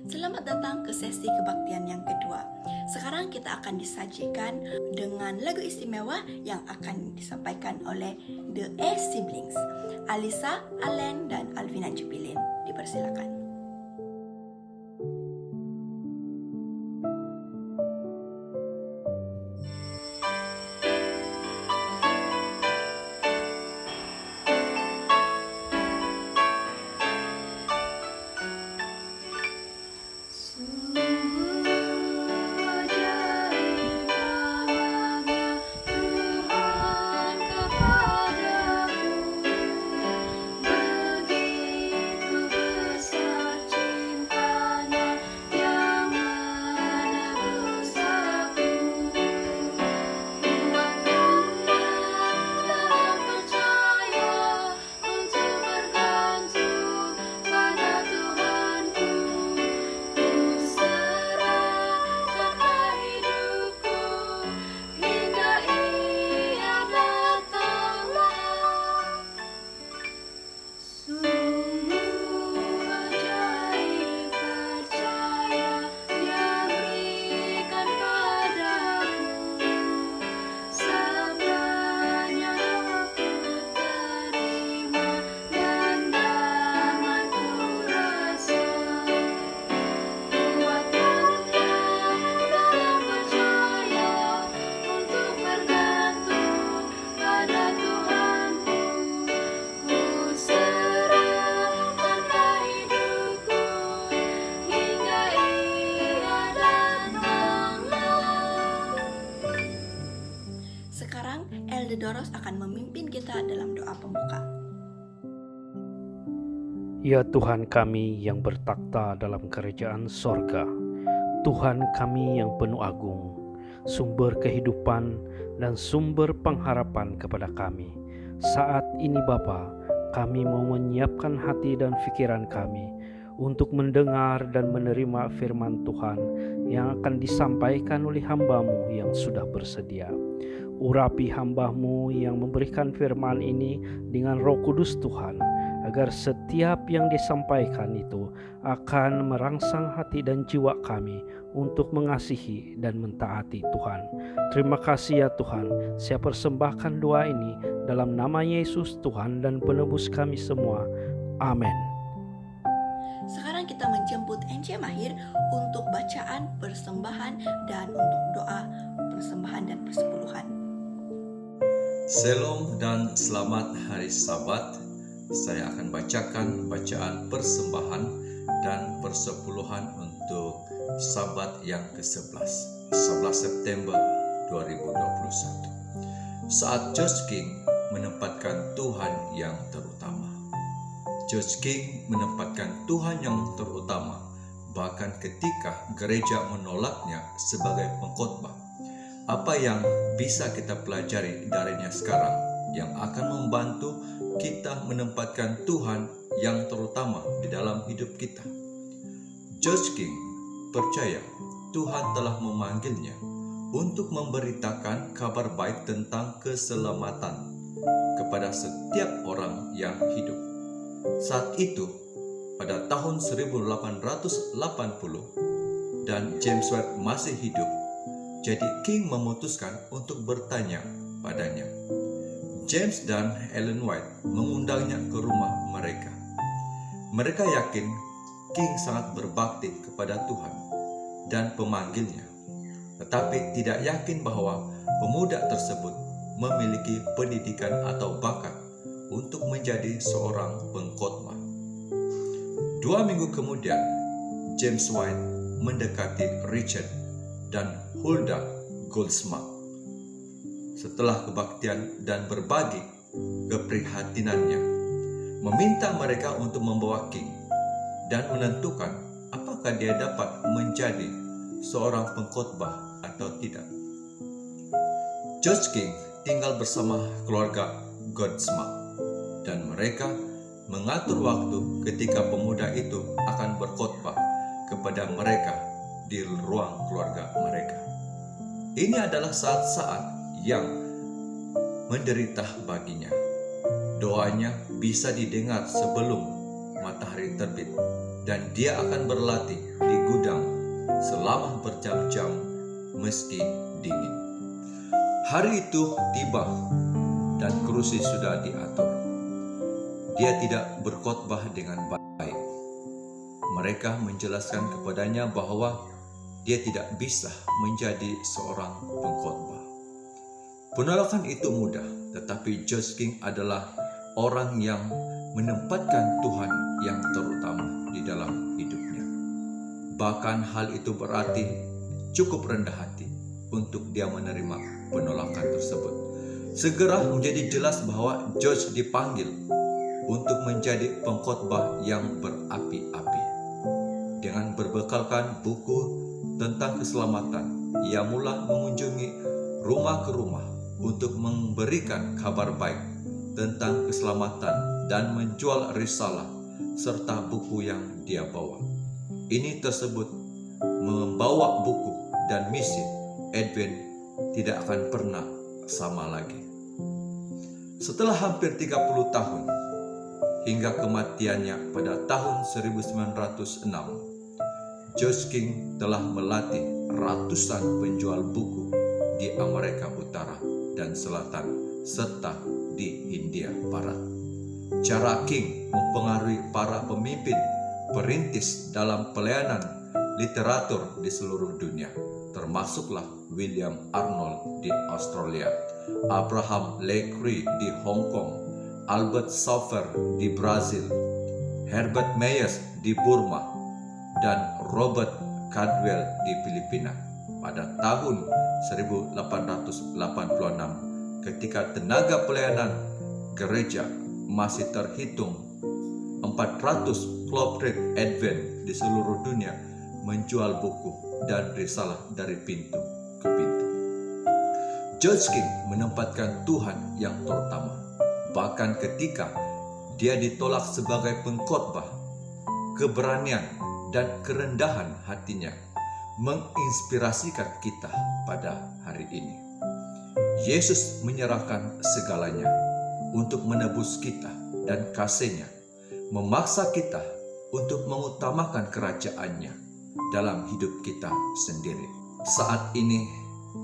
Selamat datang ke sesi kebaktian yang kedua. Sekarang kita akan disajikan dengan lagu istimewa yang akan disampaikan oleh The A Siblings, Alisa, Allen, dan Alvina Jubilin. Dipersilakan. Sekarang Elder Doros akan memimpin kita dalam doa pembuka. Ya Tuhan kami yang bertakhta dalam kerajaan sorga, Tuhan kami yang penuh agung, sumber kehidupan dan sumber pengharapan kepada kami. Saat ini Bapa, kami mau menyiapkan hati dan pikiran kami untuk mendengar dan menerima firman Tuhan yang akan disampaikan oleh hamba-Mu yang sudah bersedia. Urapi hamba-Mu yang memberikan firman ini dengan Roh Kudus Tuhan, agar setiap yang disampaikan itu akan merangsang hati dan jiwa kami untuk mengasihi dan mentaati Tuhan. Terima kasih ya Tuhan, saya persembahkan doa ini dalam nama Yesus Tuhan dan penebus kami semua. Amin. Sekarang kita menjemput NC Mahir untuk bacaan persembahan dan untuk doa persembahan dan persepuluhan. Shalom dan selamat hari Sabat. Saya akan bacakan bacaan persembahan dan persepuluhan untuk Sabat yang ke-11, 11 September 2021. Saat George King menempatkan Tuhan yang terutama. George King menempatkan Tuhan yang terutama bahkan ketika gereja menolaknya sebagai pengkhotbah. Apa yang bisa kita pelajari darinya sekarang yang akan membantu kita menempatkan Tuhan yang terutama di dalam hidup kita? George King percaya Tuhan telah memanggilnya untuk memberitakan kabar baik tentang keselamatan kepada setiap orang yang hidup. Saat itu, pada tahun 1880, dan James White masih hidup, jadi King memutuskan untuk bertanya padanya. James dan Ellen White mengundangnya ke rumah mereka. Mereka yakin King sangat berbakti kepada Tuhan dan pemanggilnya, tetapi tidak yakin bahwa pemuda tersebut memiliki pendidikan atau bakat untuk menjadi seorang pengkhotbah. 2 minggu kemudian, James White mendekati Richard dan Hulda Goldsmith setelah kebaktian dan berbagi keprihatinannya, meminta mereka untuk membawa King dan menentukan apakah dia dapat menjadi seorang pengkhotbah atau tidak. George King tinggal bersama keluarga Goldsmith dan mereka mengatur waktu ketika pemuda itu akan berkhotbah kepada mereka di ruang keluarga mereka. Ini adalah saat-saat yang menderita baginya. Doanya bisa didengar sebelum matahari terbit dan dia akan berlatih di gudang selama berjam-jam meski dingin. Hari itu tiba dan kerusi sudah diatur. Dia tidak berkhotbah dengan baik. Mereka menjelaskan kepadanya bahwa dia tidak bisa menjadi seorang pengkhotbah. Penolakan itu mudah, tetapi George King adalah orang yang menempatkan Tuhan yang terutama di dalam hidupnya. Bahkan hal itu berarti cukup rendah hati untuk dia menerima penolakan tersebut. Segera menjadi jelas bahwa George dipanggil untuk menjadi pengkhotbah yang berapi-api. Dengan berbekalkan buku tentang keselamatan, ia mula mengunjungi rumah ke rumah untuk memberikan kabar baik tentang keselamatan dan menjual risalah serta buku yang dia bawa. Ini tersebut membawa buku dan misi Edwin tidak akan pernah sama lagi. Setelah hampir 30 tahun hingga kematiannya pada tahun 1906, George King telah melatih ratusan penjual buku di Amerika Utara dan Selatan serta di Hindia Barat. Cara King mempengaruhi para pemimpin perintis dalam pelayanan literatur di seluruh dunia, termasuklah William Arnold di Australia, Abraham Leakey di Hong Kong, Albert Schweitzer di Brazil, Herbert Myers di Burma, dan Robert Caldwell di Filipina. Pada tahun 1886, ketika tenaga pelayanan gereja masih terhitung 400 Clothrid Advent di seluruh dunia menjual buku dan risalah dari pintu ke pintu. George King menempatkan Tuhan yang terutama. Bahkan ketika dia ditolak sebagai pengkhotbah, keberanian dan kerendahan hatinya menginspirasikan kita pada hari ini. Yesus menyerahkan segalanya untuk menebus kita, dan kasih-Nya memaksa kita untuk mengutamakan kerajaan-Nya dalam hidup kita sendiri. Saat ini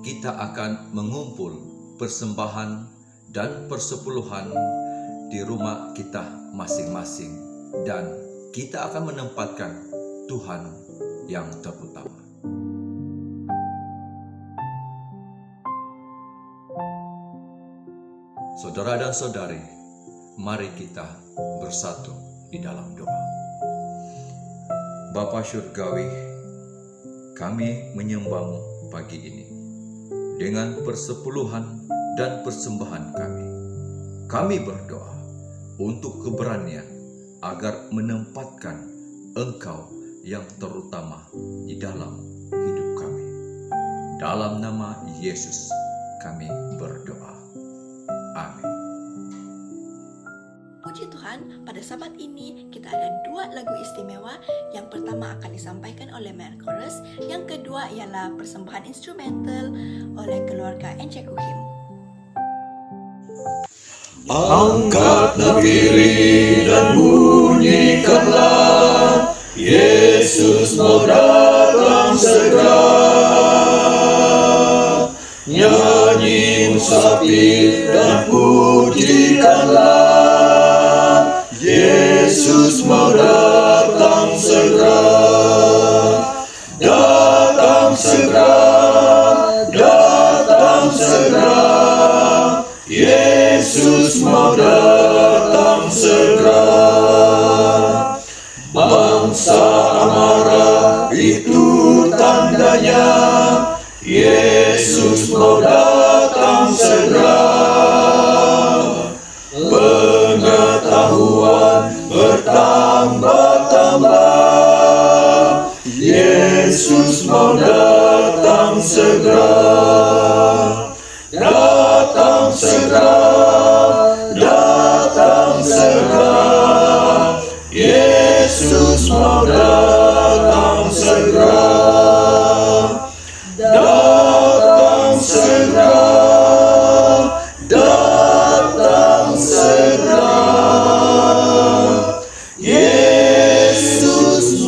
kita akan mengumpul persembahan dan persepuluhan di rumah kita masing-masing, dan kita akan menempatkan Tuhan yang terutama. Saudara dan saudari, mari kita bersatu di dalam doa. Bapa Syurgawi, kami menyembah-Mu pagi ini dengan persepuluhan dan persembahan kami. Kami berdoa untuk keberanian agar menempatkan Engkau yang terutama di dalam hidup kami. Dalam nama Yesus kami berdoa. Amin. Puji Tuhan, pada sabat ini kita ada dua lagu istimewa. Yang pertama akan disampaikan oleh Mary Chorus, yang kedua ialah persembahan instrumental oleh keluarga Enceku Him. Angkat nafiri dan bunyikanlah, Yesus mau datang segera. Nyanyi musafir dan pujikanlah, Yesus mau datang segera. Datang segera, datang segera, Yesus mau datang segera. Bangsa marah itu tandanya, Yesus mau datang segera. Pengetahuan bertambah-tambah, Yesus mau datang segera. Datang segera, datang segera, Yesus mau datang segera. Datang segera, datang segera, Yesus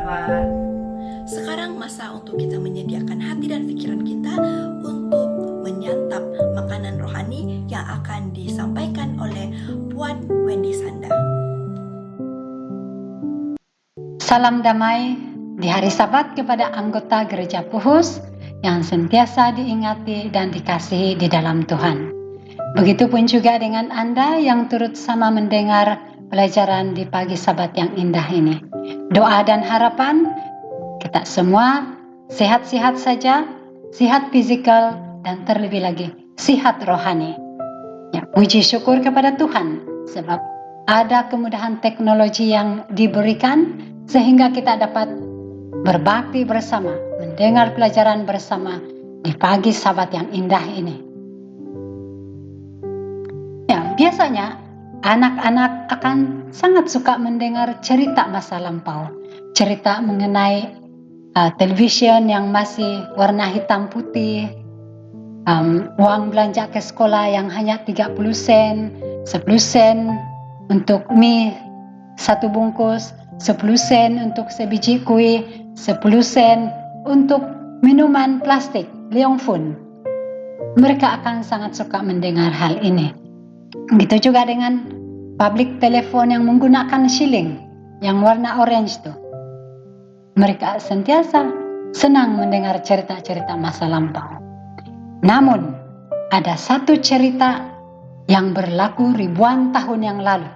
sahabat. Sekarang masa untuk kita menyediakan hati dan pikiran kita untuk menyantap makanan rohani yang akan disampaikan oleh Puan Wendy Sanda. Salam damai di hari Sabat kepada anggota Gereja Puhus yang senantiasa diingati dan dikasihi di dalam Tuhan. Begitupun juga dengan Anda yang turut sama mendengar pelajaran di pagi Sabat yang indah ini. Doa dan harapan kita semua sehat-sehat saja, sehat fisikal dan terlebih lagi sehat rohani. Ya, puji syukur kepada Tuhan sebab ada kemudahan teknologi yang diberikan sehingga kita dapat berbakti bersama, mendengar pelajaran bersama di pagi Sabat yang indah ini. Ya, biasanya anak-anak akan sangat suka mendengar cerita masa lampau, cerita mengenai television yang masih warna hitam putih, uang belanja ke sekolah yang hanya 30 sen, 10 sen untuk mie satu bungkus, 10 sen untuk sebiji kue, 10 sen untuk minuman plastik, Liongfun. Mereka akan sangat suka mendengar hal ini. Begitu juga dengan public telepon yang menggunakan shilling yang warna orange tuh. Mereka sentiasa senang mendengar cerita-cerita masa lampau. Namun, ada satu cerita yang berlaku ribuan tahun yang lalu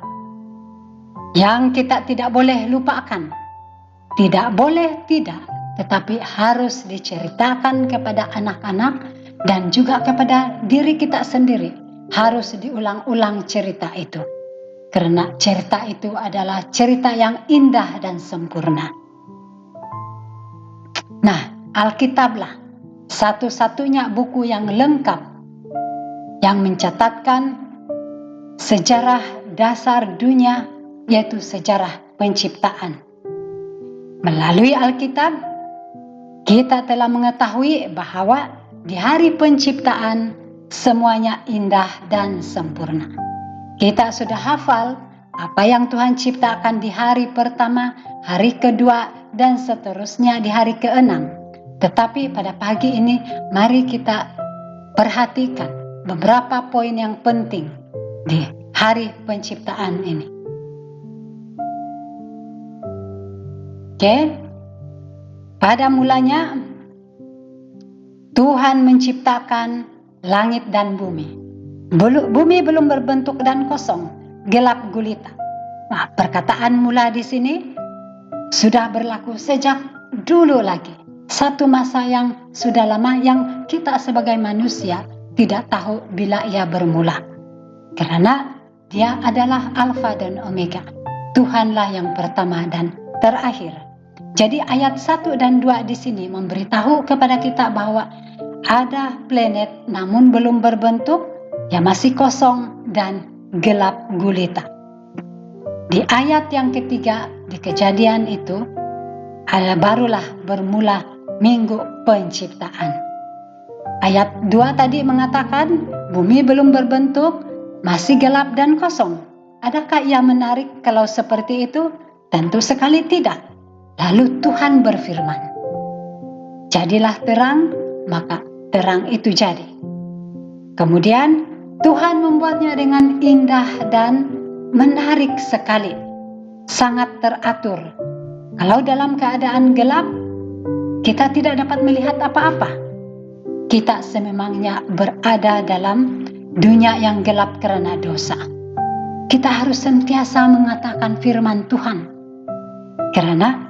yang kita tidak boleh lupakan. Tidak boleh tidak, tetapi harus diceritakan kepada anak-anak dan juga kepada diri kita sendiri. Harus diulang-ulang cerita itu. Karena cerita itu adalah cerita yang indah dan sempurna. Nah, Alkitablah satu-satunya buku yang lengkap yang mencatatkan sejarah dasar dunia, yaitu sejarah penciptaan. Melalui Alkitab, kita telah mengetahui bahwa di hari penciptaan semuanya indah dan sempurna. Kita sudah hafal apa yang Tuhan ciptakan di hari pertama, hari kedua, dan seterusnya di hari ke-6. Tetapi pada pagi ini, mari kita perhatikan beberapa poin yang penting di hari penciptaan ini. Oke, pada mulanya Tuhan menciptakan langit dan bumi. Bumi belum berbentuk dan kosong, gelap gulita. Nah, perkataan mula di sini sudah berlaku sejak dulu lagi. Satu masa yang sudah lama yang kita sebagai manusia tidak tahu bila ia bermula. Karena dia adalah Alfa dan Omega. Tuhanlah yang pertama dan terakhir. Jadi ayat 1 dan 2 di sini memberitahu kepada kita bahwa ada planet namun belum berbentuk, ya masih kosong dan gelap gulita. Di ayat yang ketiga di Kejadian itu barulah bermula minggu penciptaan. Ayat 2 tadi mengatakan bumi belum berbentuk, masih gelap dan kosong. Adakah ia menarik kalau seperti itu? Tentu sekali tidak. Lalu Tuhan berfirman, jadilah terang, maka terang itu jadi. Kemudian Tuhan membuatnya dengan indah dan menarik sekali, sangat teratur. Kalau dalam keadaan gelap, kita tidak dapat melihat apa-apa. Kita sememangnya berada dalam dunia yang gelap karena dosa. Kita harus sentiasa mengatakan firman Tuhan. Karena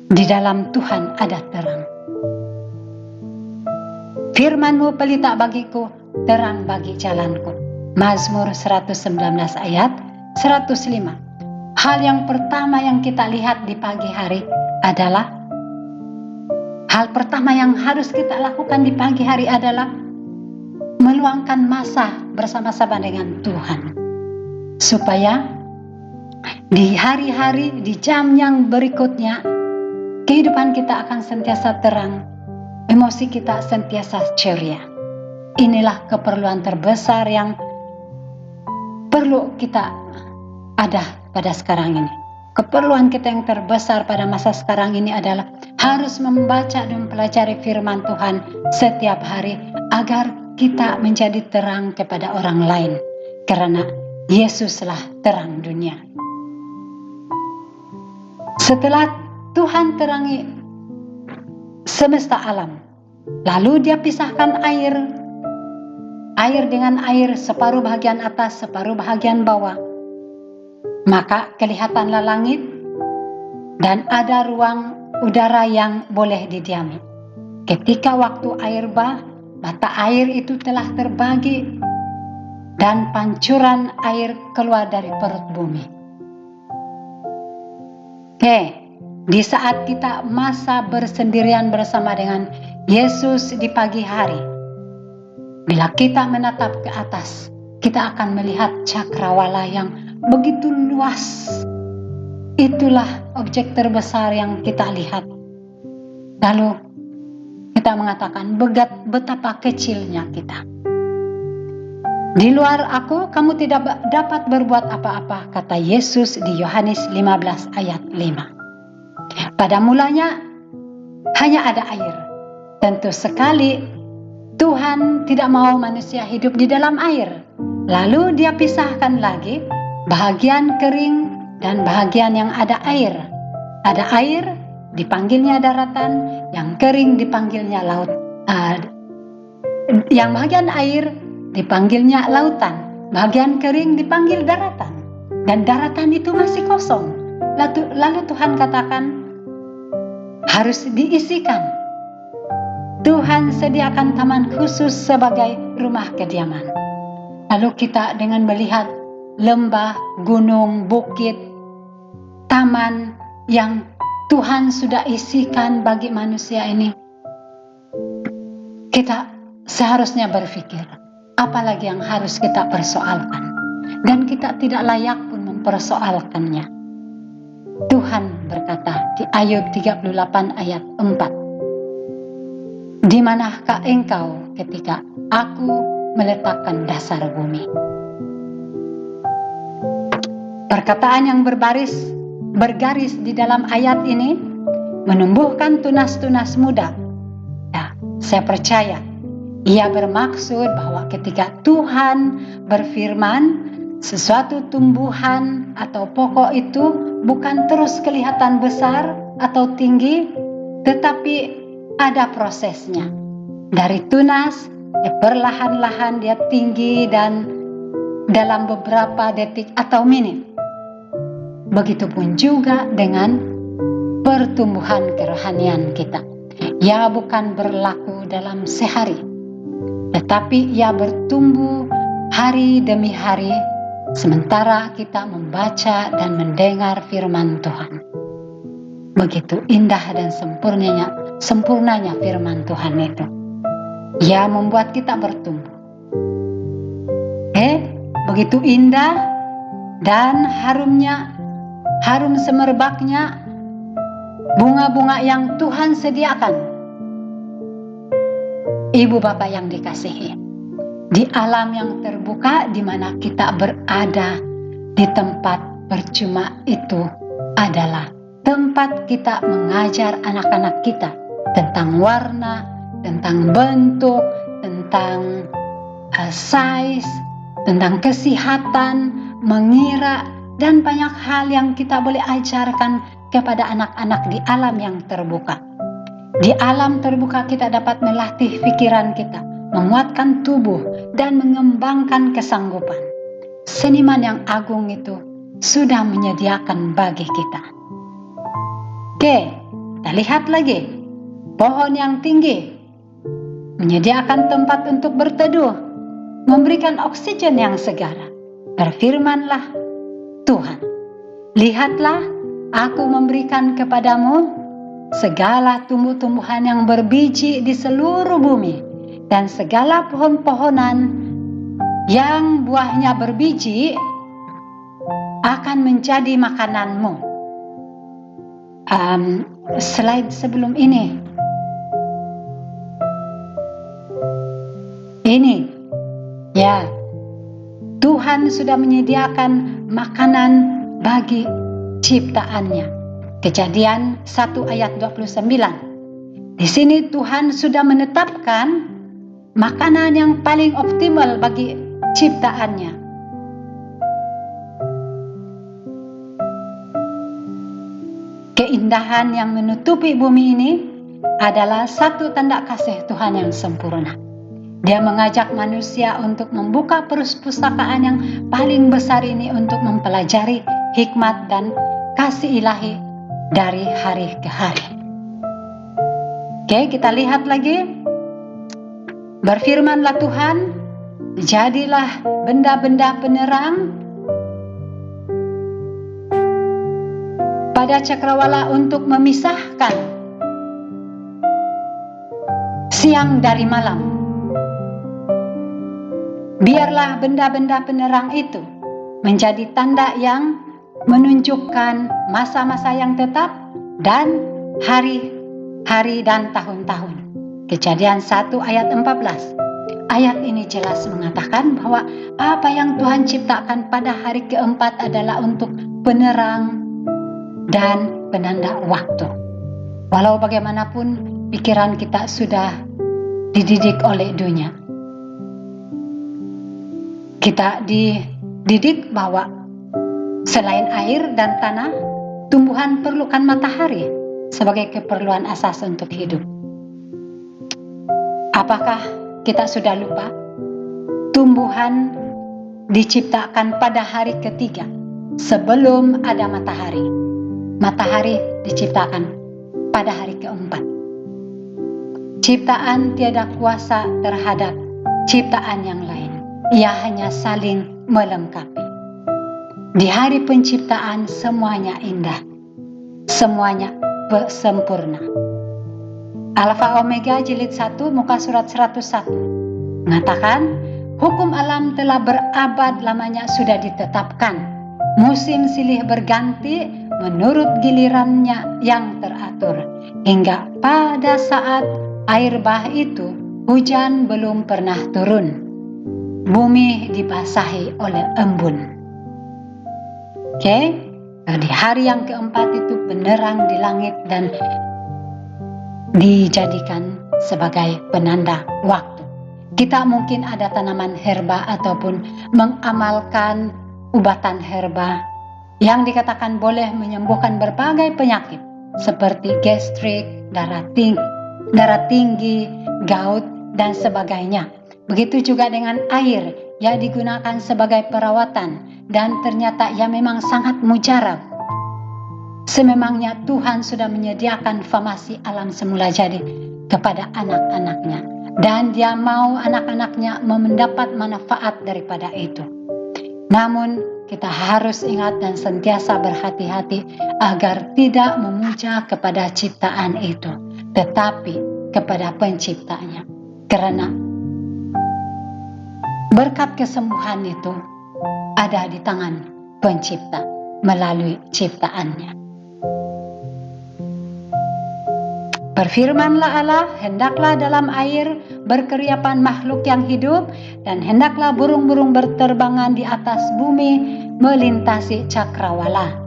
di dalam Tuhan ada terang. Firman-Mu pelita bagiku, terang bagi jalanku. Mazmur 119 ayat 105. Hal yang pertama yang kita lihat di pagi hari adalah, hal pertama yang harus kita lakukan di pagi hari adalah meluangkan masa bersama-sama dengan Tuhan. Supaya di hari-hari, di jam yang berikutnya, kehidupan kita akan sentiasa terang, emosi kita sentiasa ceria. Inilah keperluan terbesar yang perlu kita ada pada sekarang ini. keperluan kita yang terbesar pada masa sekarang ini adalah harus membaca dan mempelajari firman Tuhan setiap hari agar kita menjadi terang kepada orang lain, karena Yesuslah terang dunia. Setelah Tuhan terangi semesta alam, lalu Dia pisahkan air dengan air, separuh bagian atas, separuh bagian bawah. Maka kelihatanlah langit dan ada ruang udara yang boleh didiami. Ketika waktu air mata air itu telah terbagi dan pancuran air keluar dari perut bumi. Di saat kita masa bersendirian bersama dengan Yesus di pagi hari, bila kita menatap ke atas, kita akan melihat cakrawala yang begitu luas. Itulah objek terbesar yang kita lihat. Lalu kita mengatakan betapa kecilnya kita. Di luar aku, kamu tidak dapat berbuat apa-apa, kata Yesus di Yohanes 15 ayat 5. Pada mulanya hanya ada air. Tentu sekali Tuhan tidak mau manusia hidup di dalam air. Lalu Dia pisahkan lagi bahagian kering dan bahagian yang ada air. Ada air dipanggilnya daratan, yang kering dipanggilnya laut. Yang bahagian air dipanggilnya lautan, bagian kering dipanggil daratan, dan daratan itu masih kosong. Lalu Tuhan katakan harus diisikan. Tuhan sediakan taman khusus sebagai rumah kediaman. Lalu kita dengan melihat lembah, gunung, bukit, taman yang Tuhan sudah isikan bagi manusia ini, kita seharusnya berpikir, apalagi yang harus kita persoalkan, dan kita tidak layak pun mempersoalkannya. Tuhan berkata di Ayub 38 ayat 4, di manakah engkau ketika aku meletakkan dasar bumi? Perkataan yang bergaris di dalam ayat ini menumbuhkan tunas-tunas muda. Ya, saya percaya Ia bermaksud bahwa ketika Tuhan berfirman, sesuatu tumbuhan atau pokok itu bukan terus kelihatan besar atau tinggi, tetapi ada prosesnya. Dari tunas, perlahan-lahan dia tinggi dan dalam beberapa detik atau menit. Begitupun juga dengan pertumbuhan kerohanian kita. Ia bukan berlaku dalam sehari, tetapi ia bertumbuh hari demi hari sementara kita membaca dan mendengar firman Tuhan. Begitu indah dan sempurnanya firman Tuhan itu. Ia membuat kita bertumbuh. Begitu indah dan harum semerbaknya bunga-bunga yang Tuhan sediakan. Ibu bapak yang dikasihi, di alam yang terbuka di mana kita berada di tempat percuma itu adalah tempat kita mengajar anak-anak kita tentang warna, tentang bentuk, tentang size, tentang kesehatan, mengira, dan banyak hal yang kita boleh ajarkan kepada anak-anak di alam yang terbuka. Di alam terbuka kita dapat melatih pikiran kita, menguatkan tubuh, dan mengembangkan kesanggupan. Seniman yang agung itu sudah menyediakan bagi kita. Kita lihat lagi. Pohon yang tinggi menyediakan tempat untuk berteduh, memberikan oksigen yang segar. Berfirmanlah Tuhan, lihatlah, aku memberikan kepadamu segala tumbuh-tumbuhan yang berbiji di seluruh bumi, dan segala pohon-pohonan yang buahnya berbiji akan menjadi makananmu. Slide sebelum ini. Ini, ya, Tuhan sudah menyediakan makanan bagi ciptaannya. Kejadian 1 ayat 29. Di sini Tuhan sudah menetapkan makanan yang paling optimal bagi ciptaannya. Keindahan yang menutupi bumi ini adalah satu tanda kasih Tuhan yang sempurna. Dia mengajak manusia untuk membuka perpustakaan yang paling besar ini untuk mempelajari hikmat dan kasih ilahi dari hari ke hari. Oke, kita lihat lagi. Berfirmanlah Tuhan, jadilah benda-benda penerang pada cakrawala untuk memisahkan siang dari malam. Biarlah benda-benda penerang itu menjadi tanda yang menunjukkan masa-masa yang tetap dan hari-hari dan tahun-tahun. Kejadian 1 ayat 14. Ayat ini jelas mengatakan bahwa apa yang Tuhan ciptakan pada hari keempat adalah untuk penerang dan penanda waktu. Walau bagaimanapun pikiran kita sudah dididik oleh dunia. Kita dididik bahwa selain air dan tanah, tumbuhan perlukan matahari sebagai keperluan asas untuk hidup. Apakah kita sudah lupa? Tumbuhan diciptakan pada hari ketiga sebelum ada matahari. Matahari diciptakan pada hari keempat. Ciptaan tiada kuasa terhadap ciptaan yang lain. Ia hanya saling melengkapi. Di hari penciptaan semuanya indah. Semuanya sempurna. Alfa Omega jilid 1 muka surat 101 mengatakan, hukum alam telah berabad lamanya sudah ditetapkan. Musim silih berganti menurut gilirannya yang teratur. Hingga pada saat air bah itu, hujan belum pernah turun. Bumi dibasahi oleh embun. Oke, di hari yang keempat itu penerang di langit dan dijadikan sebagai penanda waktu. Kita mungkin ada tanaman herba ataupun mengamalkan ubatan herba yang dikatakan boleh menyembuhkan berbagai penyakit seperti gastrik, darah tinggi, gout, dan sebagainya. Begitu juga dengan air yang digunakan sebagai perawatan dan ternyata ia memang sangat mujarab. Sememangnya Tuhan sudah menyediakan farmasi alam semula jadi kepada anak-anaknya dan dia mau anak-anaknya mendapat manfaat daripada itu. Namun kita harus ingat dan sentiasa berhati-hati agar tidak memuja kepada ciptaan itu, tetapi kepada penciptanya. Karena berkat kesembuhan itu ada di tangan pencipta melalui ciptaannya. Berfirmanlah Allah, hendaklah dalam air berkeriapan makhluk yang hidup, dan hendaklah burung-burung berterbangan di atas bumi melintasi cakrawala.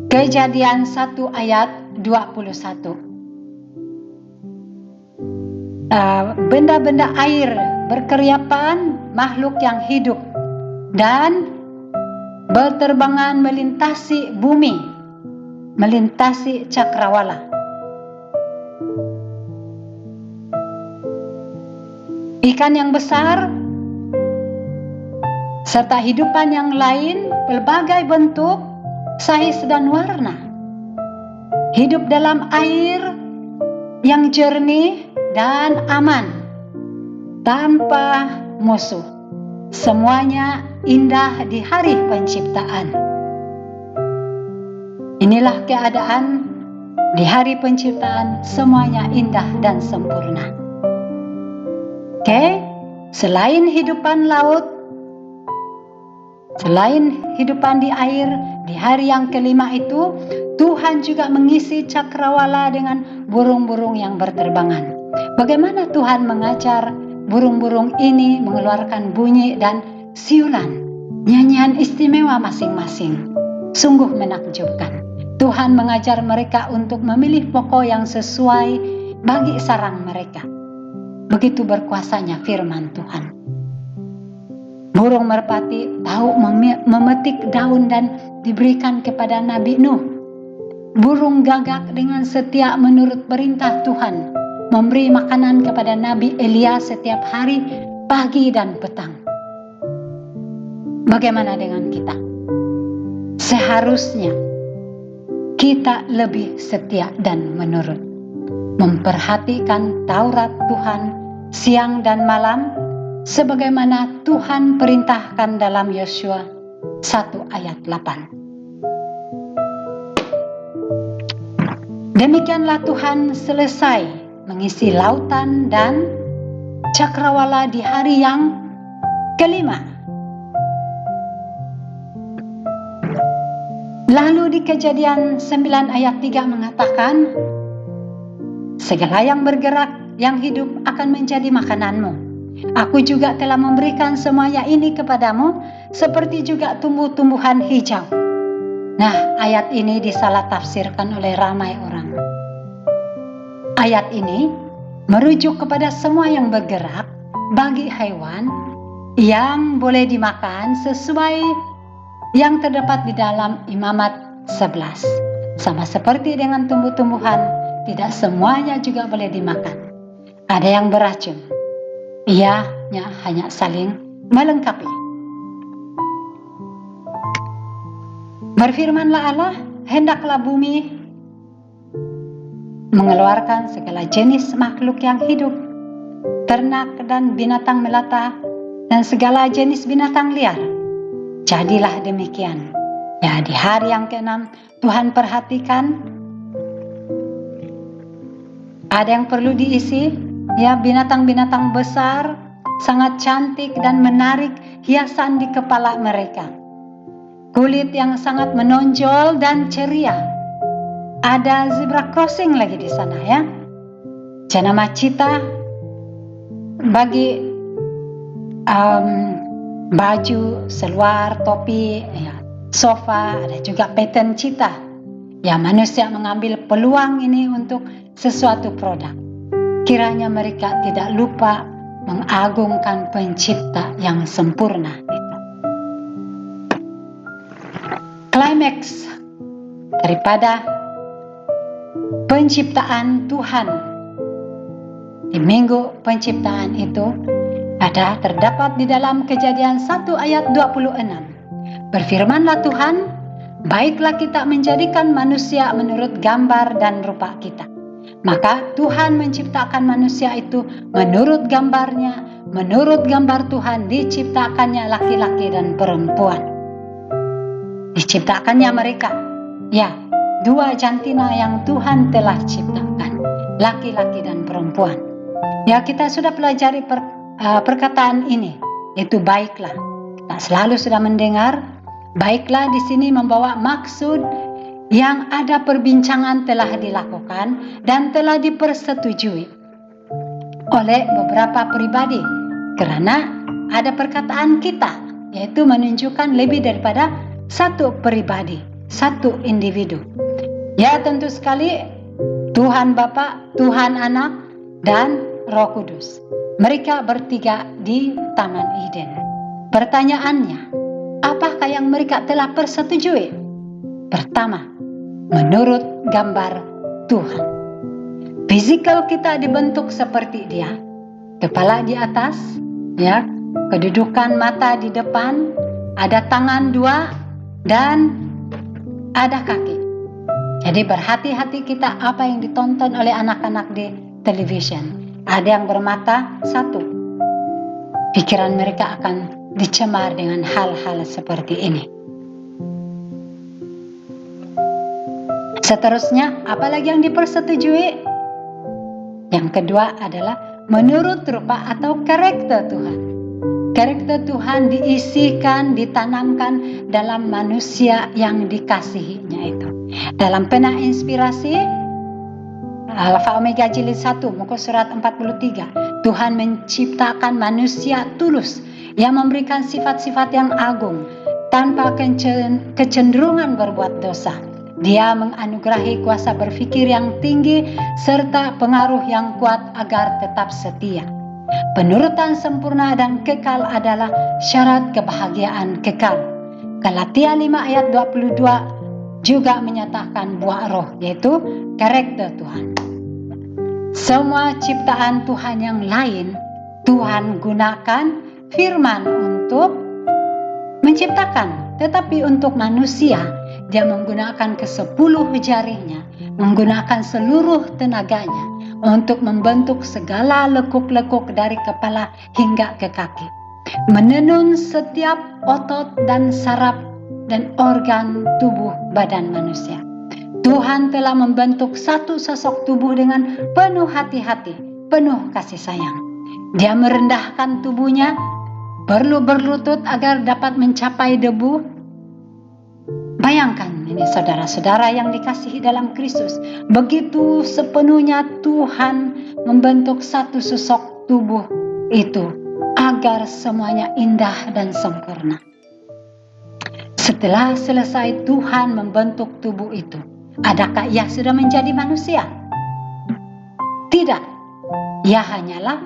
Kejadian 1 ayat 21. Benda-benda air berkeriapan makhluk yang hidup dan berterbangan melintasi bumi, melintasi cakrawala. Ikan yang besar serta hidupan yang lain berbagai bentuk, saiz dan warna hidup dalam air yang jernih dan aman tanpa musuh. Semuanya indah di hari penciptaan. Inilah keadaan di hari penciptaan, semuanya indah dan sempurna. Oke, selain hidupan laut, selain hidupan di air, di hari yang kelima itu Tuhan juga mengisi cakrawala dengan burung-burung yang berterbangan. Bagaimana Tuhan mengajar burung-burung ini mengeluarkan bunyi dan siulan, nyanyian istimewa masing-masing. sungguh menakjubkan. Tuhan mengajar mereka untuk memilih pokok yang sesuai bagi sarang mereka. Begitu berkuasanya firman Tuhan. Burung merpati tahu memetik daun dan diberikan kepada Nabi Nuh. Burung gagak dengan setia menurut perintah Tuhan memberi makanan kepada Nabi Elia setiap hari, pagi dan petang. Bagaimana dengan kita? Seharusnya kita lebih setia dan menurut, memperhatikan Taurat Tuhan siang dan malam sebagaimana Tuhan perintahkan dalam Yosua 1 ayat 8. Demikianlah Tuhan selesai mengisi lautan dan cakrawala di hari yang kelima. Lalu di Kejadian 9 ayat 3 mengatakan, segala yang bergerak, yang hidup akan menjadi makananmu. Aku juga telah memberikan semuanya ini kepadamu, seperti juga tumbuh-tumbuhan hijau. Nah, ayat ini disalah tafsirkan oleh ramai orang. Ayat ini merujuk kepada semua yang bergerak bagi hewan yang boleh dimakan sesuai yang terdapat di dalam Imamat 11. Sama seperti dengan tumbuh-tumbuhan, tidak semuanya juga boleh dimakan. Ada yang beracun. Ianya hanya saling melengkapi. Berfirmanlah Allah, hendaklah bumi mengeluarkan segala jenis makhluk yang hidup, ternak dan binatang melata, dan segala jenis binatang liar. Jadilah demikian. Ya, di hari yang ke-6 Tuhan perhatikan ada yang perlu diisi, ya, binatang-binatang besar, sangat cantik dan menarik hiasan di kepala mereka. Kulit yang sangat menonjol dan ceria. Ada zebra crossing lagi di sana, ya. Jenama cita bagi baju, seluar, topi, ya, sofa, ada juga pattern cita. Ya, manusia mengambil peluang ini untuk sesuatu produk. Kiranya mereka tidak lupa mengagungkan pencipta yang sempurna itu. Klimaks daripada penciptaan Tuhan di minggu penciptaan itu terdapat di dalam Kejadian 1 ayat 26. Berfirmanlah Tuhan, baiklah kita menjadikan manusia menurut gambar dan rupa kita. Maka Tuhan menciptakan manusia itu menurut gambarnya, menurut gambar Tuhan diciptakannya laki-laki dan perempuan. Diciptakannya mereka, ya, dua jantina yang Tuhan telah ciptakan, laki-laki dan perempuan. Ya, kita sudah pelajari perkataan ini, yaitu baiklah. Kita selalu sudah mendengar, baiklah di sini membawa maksud yang ada perbincangan telah dilakukan dan telah dipersetujui oleh beberapa pribadi. Karena ada perkataan kita, yaitu menunjukkan lebih daripada satu pribadi, satu individu. Ya, tentu sekali Tuhan Bapa, Tuhan Anak, dan Roh Kudus. Mereka bertiga di Taman Eden. Pertanyaannya, apakah yang mereka telah persetujui? Pertama, menurut gambar Tuhan. Fisikal kita dibentuk seperti dia. Kepala di atas, ya, kedudukan mata di depan, ada tangan dua, dan ada kaki. Jadi berhati-hati kita apa yang ditonton oleh anak-anak di television. Ada yang bermata satu. Pikiran mereka akan dicemar dengan hal-hal seperti ini. Seterusnya, apalagi yang dipersetujui? Yang kedua adalah menurut rupa atau karakter Tuhan. Karakter Tuhan diisikan, ditanamkan dalam manusia yang dikasihinya itu. Dalam pena inspirasi Alfa Omega jilid 1 muka surat 43, Tuhan menciptakan manusia tulus yang memberikan sifat-sifat yang agung, tanpa kecenderungan berbuat dosa. Dia menganugerahi kuasa berpikir yang tinggi serta pengaruh yang kuat agar tetap setia. Penurutan sempurna dan kekal adalah syarat kebahagiaan kekal. Galatia 5 ayat 22 juga menyatakan buah roh, yaitu karakter Tuhan. Semua ciptaan Tuhan yang lain, Tuhan gunakan firman untuk menciptakan. Tetapi untuk manusia, dia menggunakan ke-10 jarinya, menggunakan seluruh tenaganya untuk membentuk segala lekuk-lekuk dari kepala hingga ke kaki. Menenun setiap otot dan saraf dan organ tubuh badan manusia. Tuhan telah membentuk satu sosok tubuh dengan penuh hati-hati, penuh kasih sayang. Dia merendahkan tubuhnya, perlu berlutut agar dapat mencapai debu. Bayangkan ini saudara-saudara yang dikasihi dalam Kristus, begitu sepenuhnya Tuhan membentuk satu sosok tubuh itu agar semuanya indah dan sempurna. Setelah selesai Tuhan membentuk tubuh itu, adakah ia sudah menjadi manusia? Tidak. Ia hanyalah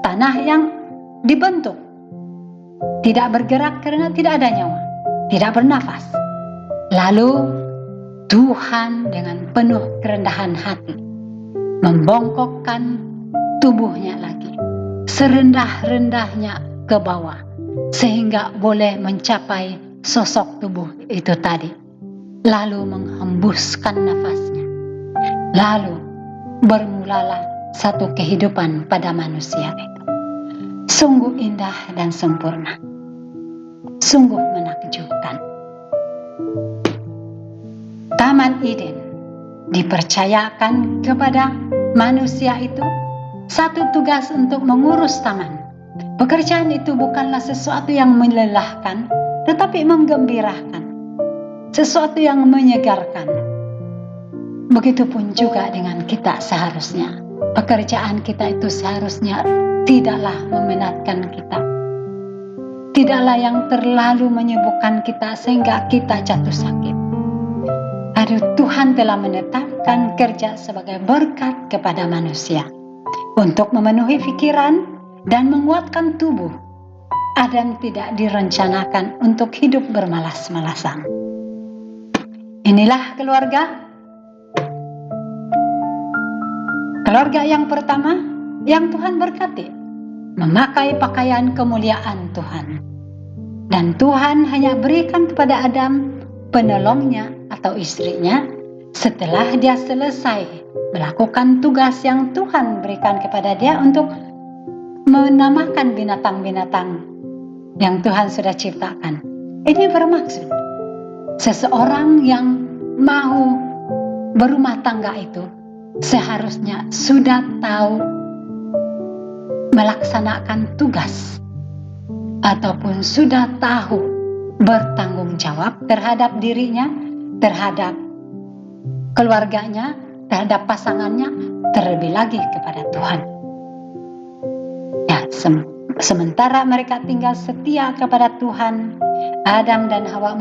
tanah yang dibentuk. Tidak bergerak karena tidak ada nyawa. Tidak bernafas. Lalu Tuhan dengan penuh kerendahan hati membongkokkan tubuhnya lagi. Serendah-rendahnya ke bawah. Sehingga boleh mencapai sosok tubuh itu tadi. Lalu menghembuskan nafasnya. Lalu bermulalah satu kehidupan pada manusia itu. Sungguh indah dan sempurna. Sungguh menakjubkan. Taman Eden dipercayakan kepada manusia itu satu tugas untuk mengurus taman. Pekerjaan itu bukanlah sesuatu yang melelahkan, tetapi menggembirakan. Sesuatu yang menyegarkan. Begitupun juga dengan kita seharusnya. Pekerjaan kita itu seharusnya tidaklah memenatkan kita. Tidaklah yang terlalu menyibukkan kita sehingga kita jatuh sakit. Aduh, Tuhan telah menetapkan kerja sebagai berkat kepada manusia untuk memenuhi pikiran dan menguatkan tubuh. Adam tidak direncanakan untuk hidup bermalas-malasan. Inilah keluarga. Keluarga yang pertama yang Tuhan berkati, memakai pakaian kemuliaan Tuhan. Dan Tuhan hanya berikan kepada Adam penolongnya atau istrinya setelah dia selesai melakukan tugas yang Tuhan berikan kepada dia untuk menamakan binatang-binatang yang Tuhan sudah ciptakan. Ini bermaksud seseorang yang mau berumah tangga itu seharusnya sudah tahu melaksanakan tugas ataupun sudah tahu bertanggung jawab terhadap dirinya, terhadap keluarganya, terhadap pasangannya, terlebih lagi kepada Tuhan. Ya, sementara mereka tinggal setia kepada Tuhan, Adam dan Hawa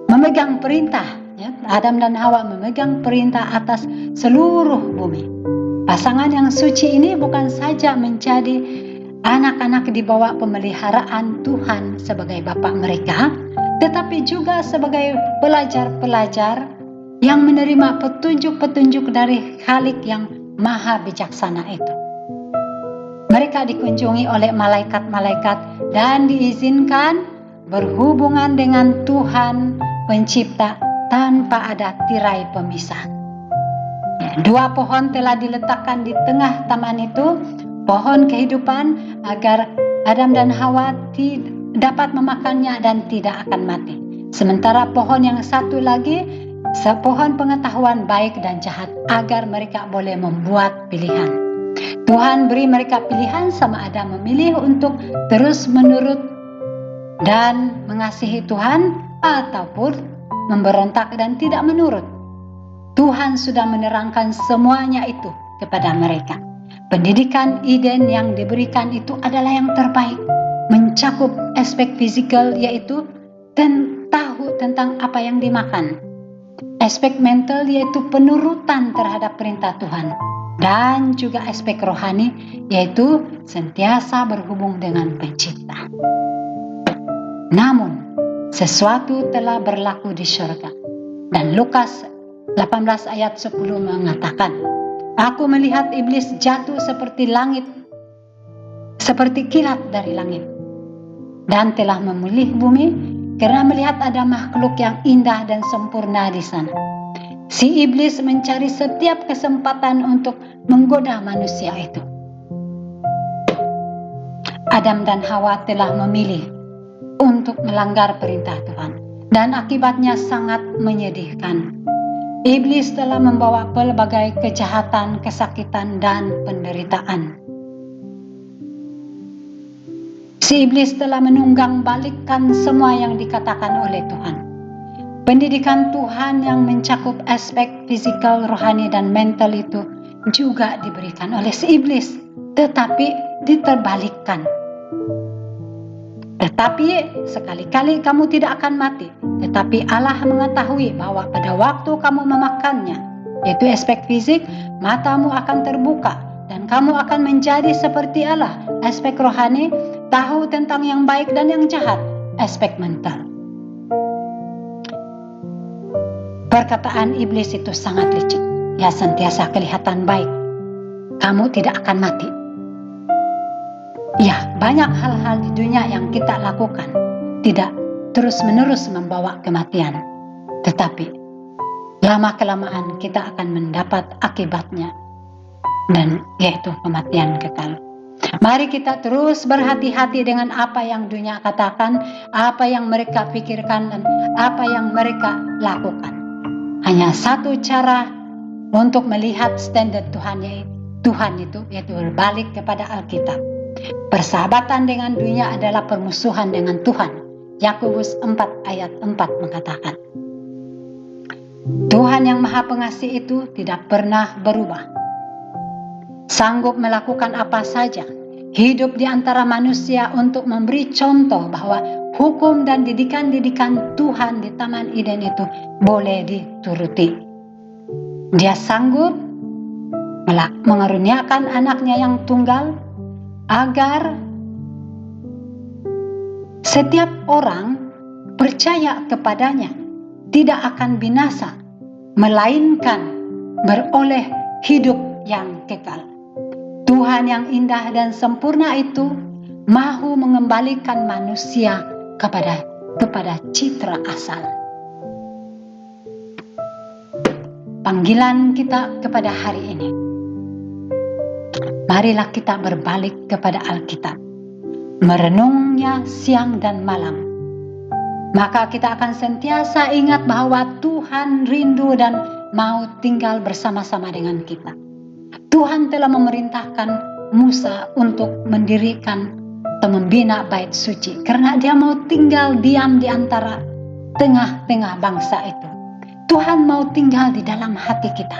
memegang perintah. Ya, Adam dan Hawa memegang perintah atas seluruh bumi. Pasangan yang suci ini bukan saja menjadi anak-anak di bawah pemeliharaan Tuhan sebagai bapa mereka, tetapi juga sebagai pelajar-pelajar yang menerima petunjuk-petunjuk dari Khalik yang maha bijaksana itu. Mereka dikunjungi oleh malaikat-malaikat dan diizinkan berhubungan dengan Tuhan pencipta tanpa ada tirai pemisah. Dua pohon telah diletakkan di tengah taman itu, pohon kehidupan agar Adam dan Hawa dapat memakannya dan tidak akan mati. Sementara pohon yang satu lagi, pohon pengetahuan baik dan jahat, agar mereka boleh membuat pilihan. Tuhan beri mereka pilihan sama ada memilih untuk terus menurut dan mengasihi Tuhan ataupun memberontak dan tidak menurut. Tuhan sudah menerangkan semuanya itu kepada mereka. Pendidikan Eden yang diberikan itu adalah yang terbaik. mencakup aspek fisikal, yaitu tahu tentang apa yang dimakan. Aspek mental yaitu penurutan terhadap perintah Tuhan. Dan juga aspek rohani yaitu sentiasa berhubung dengan Pencipta. Namun, sesuatu telah berlaku di surga. Dan Lukas 18 ayat 10 mengatakan, "Aku melihat iblis jatuh seperti kilat dari langit, dan telah memilih bumi karena melihat ada makhluk yang indah dan sempurna di sana." Si iblis mencari setiap kesempatan untuk menggoda manusia itu. Adam dan Hawa telah memilih untuk melanggar perintah Tuhan, dan akibatnya sangat menyedihkan. Iblis telah membawa pelbagai kejahatan, kesakitan, dan penderitaan. Si iblis telah menunggang balikkan semua yang dikatakan oleh Tuhan. Pendidikan Tuhan yang mencakup aspek fisikal, rohani, dan mental itu juga diberikan oleh si iblis, tetapi diterbalikkan. Tetapi sekali-kali kamu tidak akan mati, tetapi Allah mengetahui bahwa pada waktu kamu memakannya, yaitu aspek fisik, matamu akan terbuka dan kamu akan menjadi seperti Allah. Aspek rohani, tahu tentang yang baik dan yang jahat. Aspek mental. Perkataan iblis itu sangat licik. Ya, sentiasa kelihatan baik. Kamu tidak akan mati. Ya, banyak hal-hal di dunia yang kita lakukan tidak terus-menerus membawa kematian. Tetapi lama-kelamaan kita akan mendapat akibatnya, dan yaitu kematian kekal. Mari kita terus berhati-hati dengan apa yang dunia katakan, apa yang mereka pikirkan, dan apa yang mereka lakukan. Hanya satu cara untuk melihat standar Tuhan itu, yaitu berbalik kepada Alkitab. Persahabatan dengan dunia adalah permusuhan dengan Tuhan. Yakobus 4 ayat 4 mengatakan, Tuhan yang Maha Pengasih itu tidak pernah berubah. Sanggup melakukan apa saja, hidup di antara manusia untuk memberi contoh bahwa hukum dan didikan-didikan Tuhan di Taman Eden itu boleh dituruti. Dia sanggup mengaruniakan anaknya yang tunggal agar setiap orang percaya kepadanya tidak akan binasa, melainkan beroleh hidup yang kekal. Tuhan yang indah dan sempurna itu mahu mengembalikan manusia kepada citra asal. Panggilan kita kepada hari ini, marilah kita berbalik kepada Alkitab, merenungnya siang dan malam. Maka kita akan sentiasa ingat bahwa Tuhan rindu dan mau tinggal bersama-sama dengan kita. Tuhan telah memerintahkan Musa untuk mendirikan atau membina bait suci, karena dia mau tinggal diam di antara tengah-tengah bangsa itu. Tuhan mau tinggal di dalam hati kita.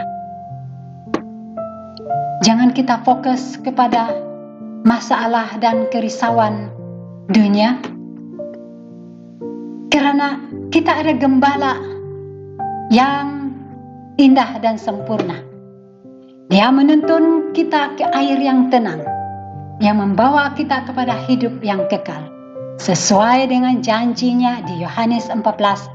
Jangan kita fokus kepada masalah dan kerisauan dunia, karena kita ada gembala yang indah dan sempurna. Dia menuntun kita ke air yang tenang, yang membawa kita kepada hidup yang kekal, sesuai dengan janjinya di Yohanes 14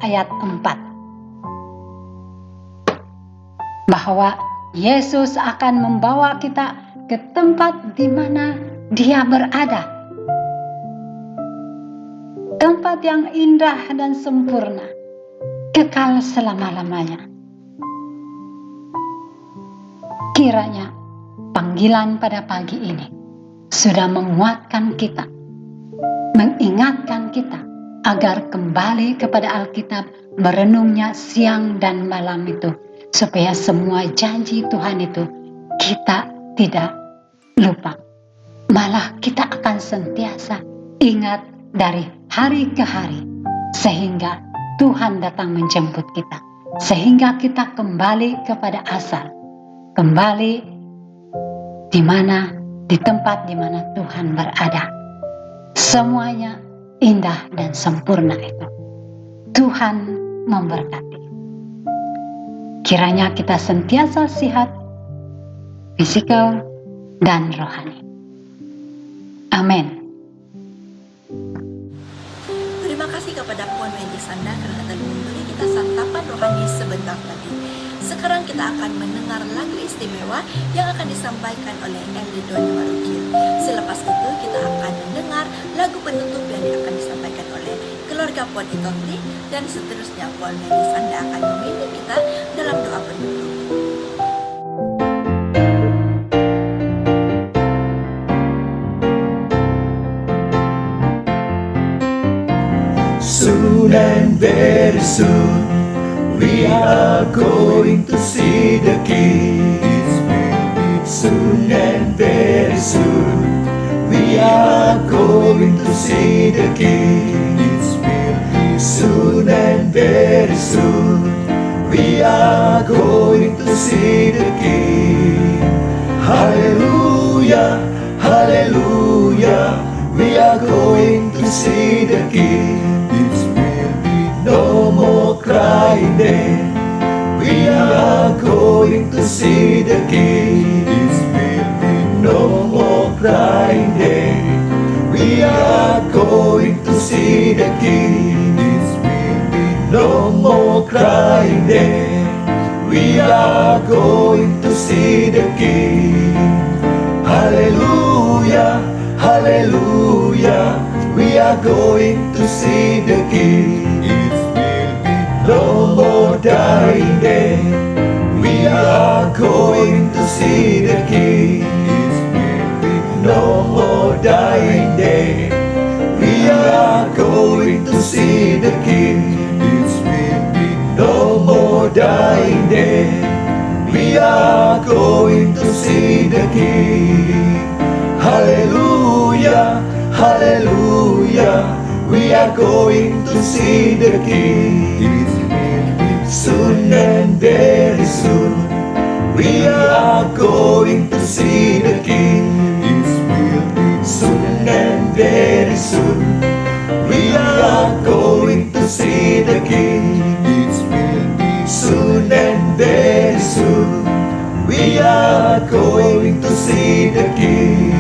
ayat 4. Bahwa Yesus akan membawa kita ke tempat di mana Dia berada. Tempat yang indah dan sempurna, kekal selama-lamanya. Kiranya panggilan pada pagi ini sudah menguatkan kita, mengingatkan kita agar kembali kepada Alkitab, merenungnya siang dan malam itu, supaya semua janji Tuhan itu kita tidak lupa. Malah kita akan sentiasa ingat dari hari ke hari, sehingga Tuhan datang menjemput kita, sehingga kita kembali kepada asal, kembali di tempat di mana Tuhan berada. Semuanya indah dan sempurna itu. Tuhan memberkati. Kiranya kita sentiasa sehat, fisikal dan rohani. Amin. Terima kasih kepada Puan Wendy Sanda karena telah memberi kita santapan rohani sebentar tadi. Sekarang kita akan mendengar lagu istimewa yang akan disampaikan oleh Elder Doni Marukil. Selepas itu kita akan mendengar lagu penutup yang akan disampaikan oleh keluarga Puan Itotli, dan seterusnya Puan Wendy Sanda akan memimpin kita dalam doa penutup. Soon and very soon we are going to see the King. Soon and very soon we are going to see the King. Soon and very soon we are going to see the King. Hallelujah, hallelujah, we are going to see the King. It will be no more crying then. We are going to see the King. It will be no more crying then. We are going to see the King. It will be no more crying then. We are going to see the King. Hallelujah, hallelujah, we are going to see the King. It will be no more dying then. We are going to see the King. It will be no more dying then. We are going to see the King. It will be no more dying then. We are going to see the King. Hallelujah, hallelujah, we are going to see the King. Soon and very soon we are going to see the King. Soon and very soon we are going to see the King. Soon and very soon we are going to see the King.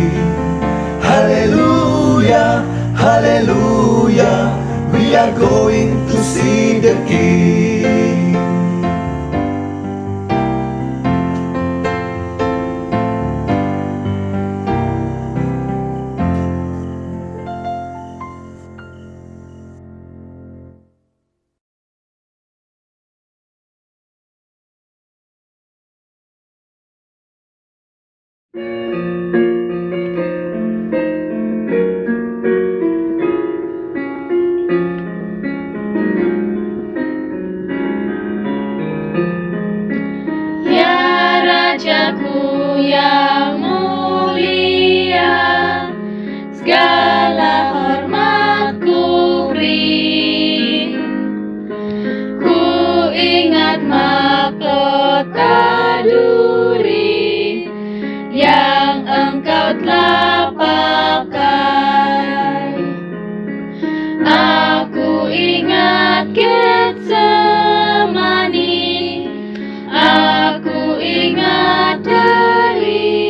Hallelujah, hallelujah, we are going to see the King. Ya Rajaku yang mulia, segala hormat ku beri. Ku ingat mahkota duri yang Engkau telah pakai. Aku ingat Getsemani, aku ingat deritamu,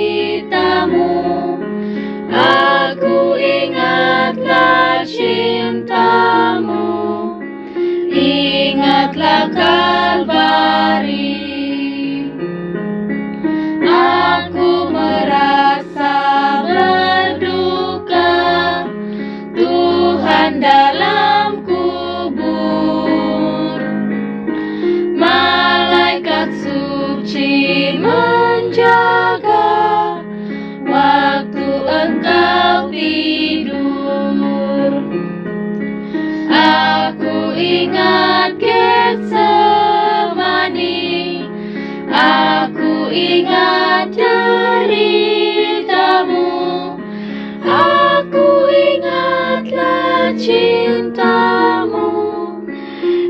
aku ingatlah cintamu, ingatlah Kalvari. Aku merasa berduka, Tuhan dalam kubur. Malaikat suci menjaga waktu Engkau tidur. Aku ingat Getsemani, aku ingat deritamu, aku ingatlah cintamu,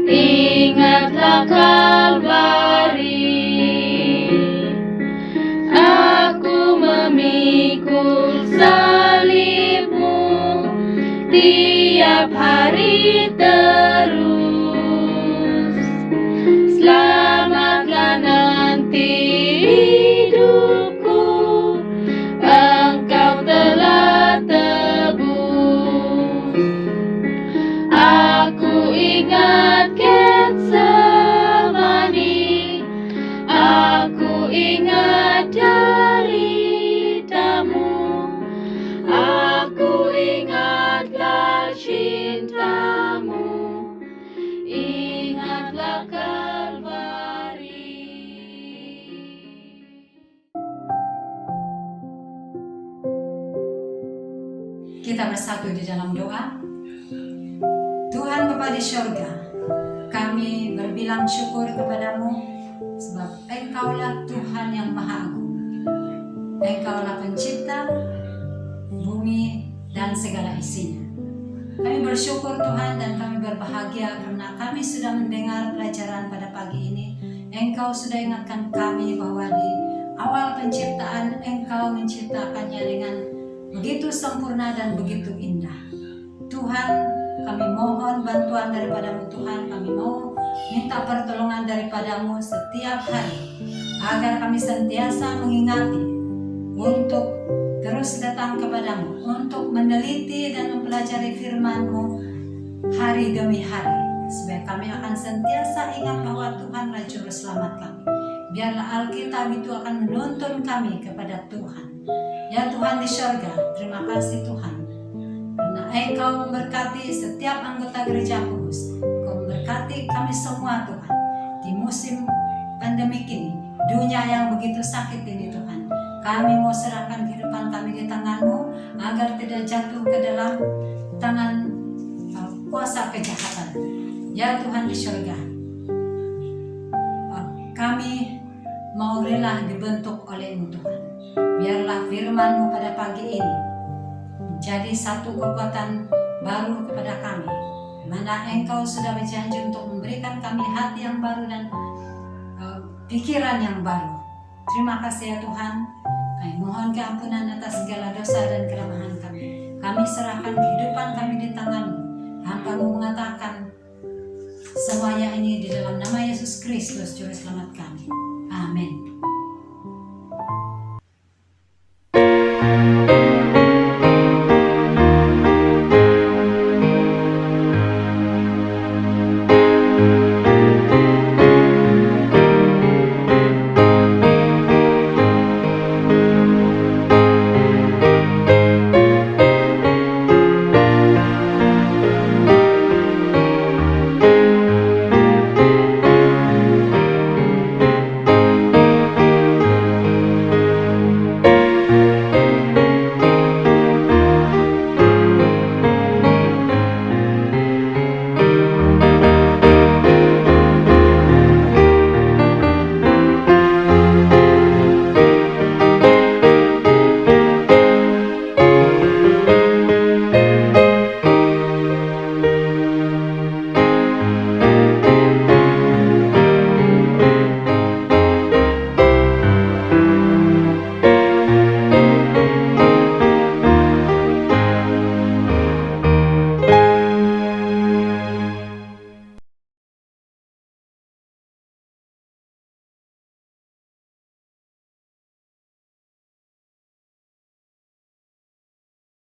ingatlah Kalvari. Aku memikul salibmu hari terus. Selamatlah nanti hidupku, Engkau telah tebus. Aku ingat Getsemani, aku ingat deritamu, aku ingatlah cintamu, ingatlah Kalvari. Kita bersatu di dalam doa. Tuhan Bapa di surga, kami berbilang syukur kepadamu sebab Engkaulah Tuhan yang Maha Agung. Engkaulah pencipta bumi dan segala isinya. Kami bersyukur Tuhan dan kami berbahagia karena kami sudah mendengar pelajaran pada pagi ini. Engkau sudah ingatkan kami bahwa di awal penciptaan Engkau menciptakannya dengan begitu sempurna dan begitu indah. Tuhan, kami mohon bantuan daripadamu Tuhan, kami mau minta pertolongan daripadamu setiap hari agar kami sentiasa mengingati untuk terus datang kepadamu, untuk meneliti dan mempelajari firman-Mu hari demi hari, supaya kami akan sentiasa ingat bahwa Tuhanlah juru selamat kami. Biarlah Alkitab itu akan menuntun kami kepada Tuhan. Ya Tuhan di surga, terima kasih Tuhan, karena Engkau memberkati setiap anggota gereja kudus. Engkau memberkati kami semua Tuhan di musim pandemik ini, dunia yang begitu sakit ini Tuhan. Kami mau serahkan kehidupan kami di tangan-Mu agar tidak jatuh ke dalam tangan kuasa kejahatan. Ya Tuhan di surga, kami mau rela dibentuk oleh-Mu Tuhan. Biarlah firman-Mu pada pagi ini menjadi satu kekuatan baru kepada kami, mana Engkau sudah berjanji untuk memberikan kami hati yang baru dan pikiran yang baru. Terima kasih ya Tuhan. Kami mohon keampunan atas segala dosa dan kelemahan kami. Kami serahkan kehidupan kami di tangan-Mu. Hamba-Mu mengatakan semuanya ini di dalam nama Yesus Kristus Juru Selamat kami. Amin.